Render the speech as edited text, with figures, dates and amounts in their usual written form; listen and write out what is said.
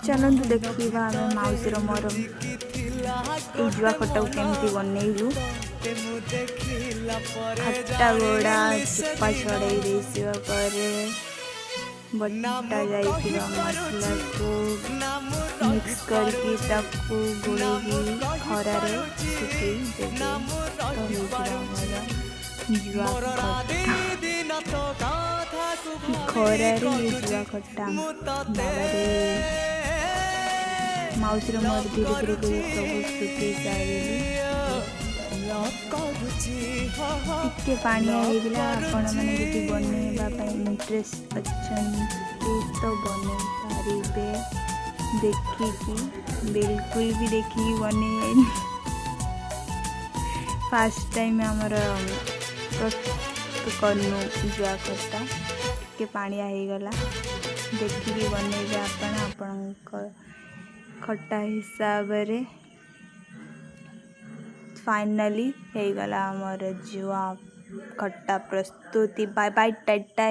चलतु देखा आम मौसीर मोर जुआ खटा को केमती बनइलु। खट्टा गोड़ा चुपा छड़े बटा जाइथिबा मसला को मिक्स करके ताकू गोलेगी खरा रे सुखई देबे जुआ खट्टा खरा रे जुआ खट्टा बाबारे मौसीर मोर धीरे धीरे कर सब सुखई सारिली टिके पानिया होगा आपण मैंने जब बनवाई इंटरेस्ट अच्छा तो बन पारे देखिकी बिल्कुल भी देखिकी बन फास्ट टाइम आमर प्रस्तुत करनु जुआ खट्टा टिके पानिया होगला देखिकी बनइबे आपण खट्टा हिसाब रे फाइनली हो गला आमर जुआ खट्टा प्रस्तुति। Bye bye Tata.